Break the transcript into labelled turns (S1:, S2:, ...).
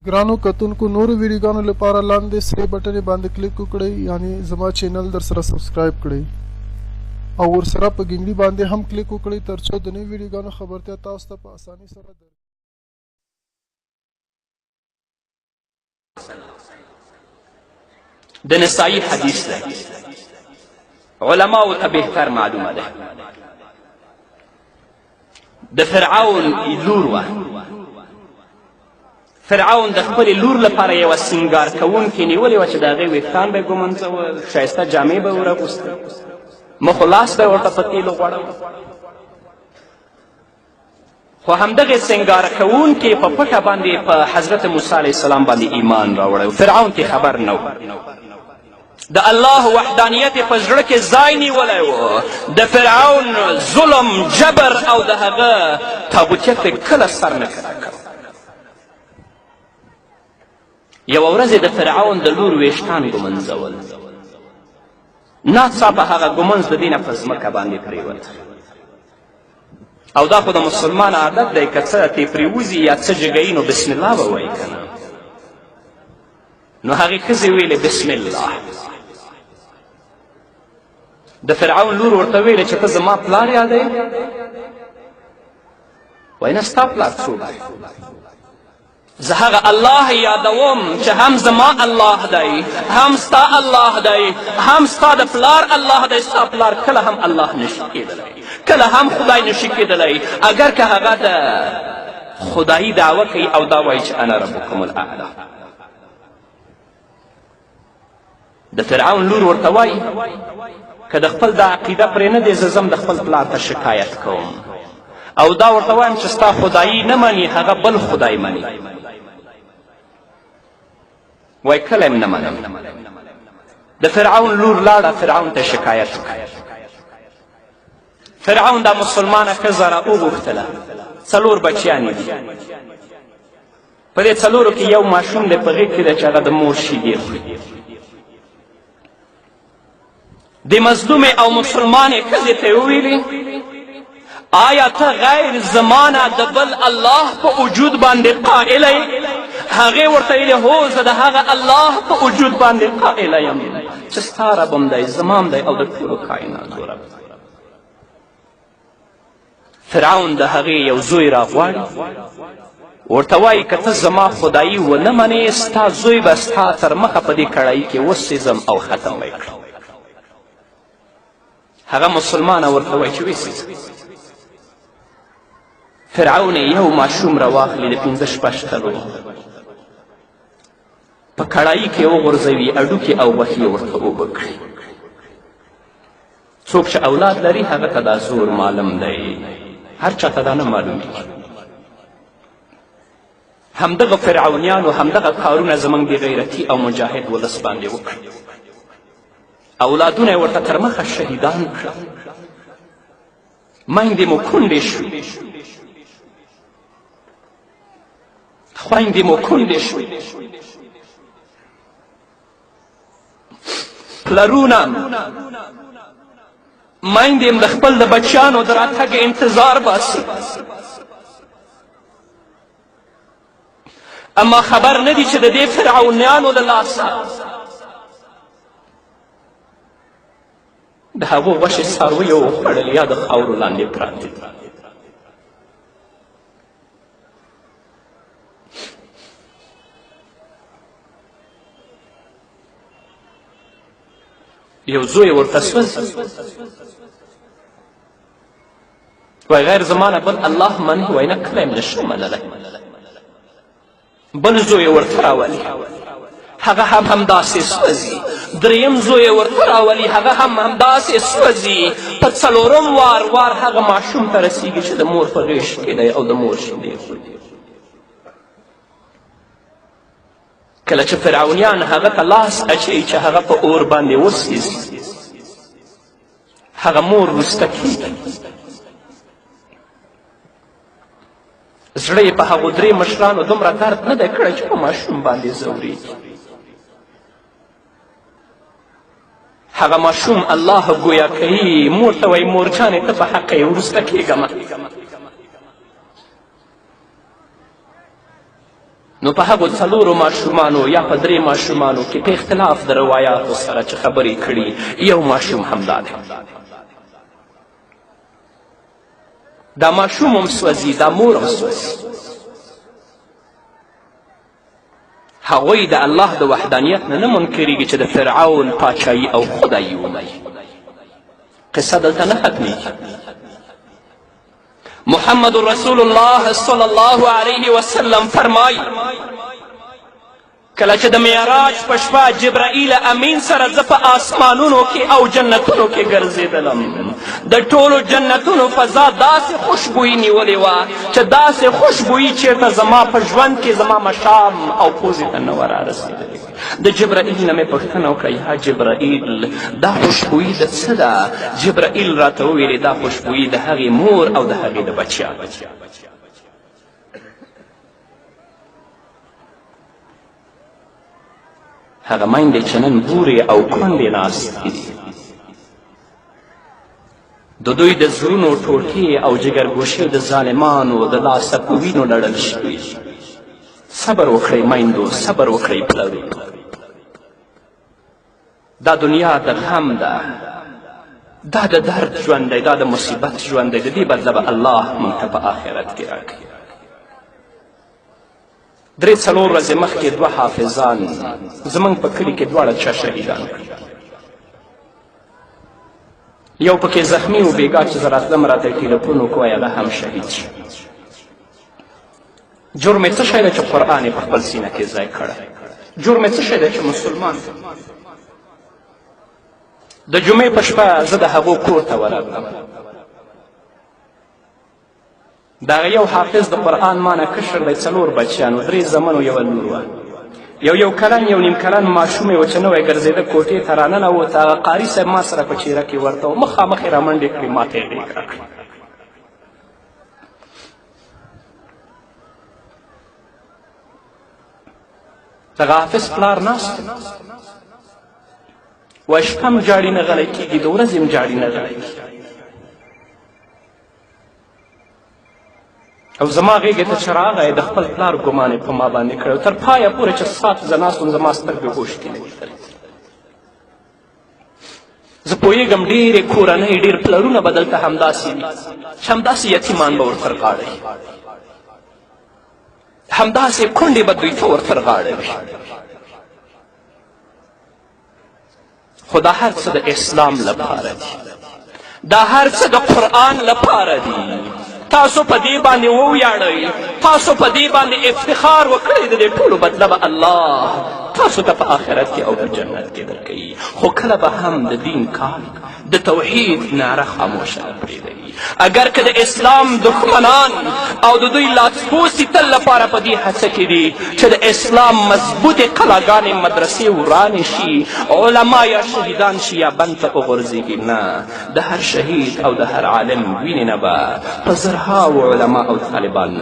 S1: ګرانو کتونکو نورو ویډیوګانو لپاره لاندې سرې بټنې باندې کلیک وکړئ یعنی زما چینل در سره سبسکرایب کړئ او ورسره په ګنګړي باندې هم کلیک وکړئ ترڅو د نوي ویډیوګانو خبرتیا تاسو ته په اسانۍ سره
S2: د نسائی حدیث ده علماو ته بهتر معلومه ده د فرعون لور وه فرعون د خپلې لور لپاره یوه سینګار کوونکې نیولې وه چې د هغې ویښتان به یې ږمنځول ښایسته جامې به ور اغوستې مخ و لاس به یې ورته په تیلو غوړول خو همدغې سینګار کوونکې په پټه باندې په حضرت موسی علیه السلام باندې ایمان راوړی فرعون تی خبر نه و د الله وحدانیت په زړه کې ځای نیولی و د فرعون ظلم جبر او د هغه تابوتیت به کله سر نه کړه یوه ورځ د فرعون د لور ویښتان ږمنځول ناڅاپه هغه ږمنځ د دې نه په ځمکه باندې پرېوت او دا خو د مسلمان عادت دی که څه ترې پرېوځي یا څه جګوي نو بسم الله به وایي که نه نو هغې ښځې ویلې بسم الله د فرعون لور ورته ویلې چې ته زما پلار یادوې وایي نه ستا پلار څوک دی زه هغه الله یادوم چې هم زما الله دی هم ستا الله دی هم ستا د پلار الله دی ستا پلار کله هم الله نشي کیدلی کله هم خدای نشي کیدلی اگر که هغه د خدایي دعوه کوي او دا وایي چې انا ربکم الاعلی د فرعون لور ورته وایي که د خپل د عقیده پرې نه دی زه ځم د خپل پلار ته شکایت کوم او دا ورته وایم چې ستا خدایي نه مني هغه بل خدای مني وای کله یې نه منم د فرعون لور لاړه فرعون ته شکایت وکړ فرعون دا مسلمانه ښځه را وغوښتله 4 بچیان دي په دې 4 کې یو ماشوم دی په غېږ کې دی چې هغه د مور شیدې خوري د مظلومې او مسلمانې ښځې ته یې وویلې آیا ته غیر زمانه د بل الله په وجود باندې قائله یې هغې ورته ویلې هو زه د هغه الله په وجود باندې قائله یم چې ستا رب هم دی زما هم دی او د ټولو کائناتو رب فرعون د هغې یو زوی راغواړي ورته وایي که ته زما خدایي ونه منې ستا زوی به ستا تر مخه په دې کړایي کې وسېځم او ختم به یې کړم هغه مسلمانه ورته وایي چې وسېځه فرعون یو ماشوم راواخلي د 15 شپږ کلو په کړایي کې وغورځوي اډوکې او غوښې ورته اوبه کړي څوک چې اولاد لري هغه ته دا زور معلوم دی هر چا ته دا نه معلومیږي همدغه فرعونیانو همدغه کارونه زموږ د غیرتي او مجاهد ولس باندې وکړي اولادونه یې ورته تر مخه شهیدان کړل میندې مو کونډې شوې خویندې مو کونډې شوې پلرونه میندې هم د خپل د بچیانو د راتګ انتظار باسي اما خبر نه دي چې د دې فرعونیانو له لاسه د هغو غوښې څارویو وخوړل یا د خاورو لاندې پراتې یو زوی ورته سوځي وای غیر زمانه بل الله مني وای نه کله یې نشم منلی بل زوی ورته راولي هغه هم همداسې سوځي دریم زوی یې ورته راولي هغه هم همداسې سوځي په 4م وار هغه ماشوم ته رسیږي چې د مور په غېږ کې دی او د مور شیدې خوري کله چې فرعونیان هغه ته لاس اچوي چې هغه په اور باندې وسېځي هغه مور وروسته کېږي زړه یې په هغو 3 مشرانو دومره درد نه دی کړی چې په ماشوم باندې ځورېږي هغه ماشوم الله ګویا کوي مور ته وایي مورجانې ته په حقه یې وروسته کېږمه نو په هغو څلورو ماشومانو یا په درې ماشومانو کې په اختلاف د روایاتو سره چې خبرې کړي یو ماشوم همدا دی. دا ماشوم هم سوځي، دا مور هم سوځي. هغوی د الله د وحدانیت نه منکریږي چې د فرعون پاچایي او خدایي ومني. قصه دلته نه ختمیږي. محمد رسول الله صلی الله علیه وسلم فرمایي کله چې د معراج په شپه جبرائیل امین سره زه په آسمانونو کې او جنتونو کې ګرځېدلم، د ټولو جنتونو فضا داسې خوشبویي نیولې وه چې داسې خوشبویي چېرته زما په ژوند کې زما مشام او پوزې ته نه وه رارسېدلې. د جبرائیل نه مې پوښتنه وکړه یا جبرائیل دا خوشبویي د څه ده؟ جبرائیل راته وویلې دا خوشبویي د هغې مور او د هغې د بچیانو. هغه میندې چې نن بورې او کونډې ناستې دي، د دوی د زړونو ټوټې او جګرګوشې د ظالمانو د لاسه په وینو لړل شوي. صبر وکړئ میندو، صبر وکړئ پلرو. دا دنیا د غم ده، دا د درد ژوند دی، دا د مصیبت ژوند دی. د دې بدله به الله موږ ته په آخرت کې راکړي. 3-4 ورځې مخکې 2 حافظان زموږ په کلي کې دواړه چا شهیدان کړي. یو پکې زخمي و بېګا چې زه راتلم راته یې ټیلیفون وکړو هغه هم شهید شو. جرم یې څه شی دی چې قرآن یې په خپل سینه کې ځای کړی؟ جرم یې څه شی دی چې مسلمان د جمعې په شپه زه د هغو کور ته ورغلم. د هغه یو حافظ د قرآن مانه کشر دی، 4 بچیان و، 3 زمن و 1 لور وه. یو کلن یو نیم کلن ماشوم یې و چې نوی ګرځېده کوټې ته راننوت. هغه قاري صاحب ما سره په چیره کې ورته و، مخامخ یې رامنډې کړې، ما ته یې غېږ راکړه. دغه حافظ پلار ناست و، شپه هم جاړي نه غلی کېږي، د ورځې هم جاړي نه غلی کېږي. او زما غېږې ته چې راغی د خپل پلار ګمان یې په ما باندې کړی و. تر پایه پورې چې سات زه ناست وم زما سترګې اوښکې نه لیدلې. زه پوهېږم ډېرې کورنۍ ډېر پلرونه به دلته همداسې وي چې همداسې یتیمان به ورتر غاړوي، همداسې کونډې به دوی ته ورتر غاړوي. خو دا هر څه د اسلام لپاره دي، دا هر څه د قرآن لپاره دي. تاسو په دې باندې وویاړئ، تاسو په دې باندې افتخار وکړئ، د دې ټولو بدله به الله تاسو ته په آخرت کې او په جنت کې درکوي. خو کله به هم د دین کار د توحید نعره خاموشه نه پرېږدئ. اگر که د اسلام دښمنان او د دوی لاسپوڅي تل لپاره په دې هڅه کې دي چې د اسلام مضبوطې قلاګانې مدرسې ورانې شي، علما یا شهیدان شي یا بند ته وغورځېږي، نه، د هر شهید او د هر عالم وینې نه به په زرهاو علما او طالبان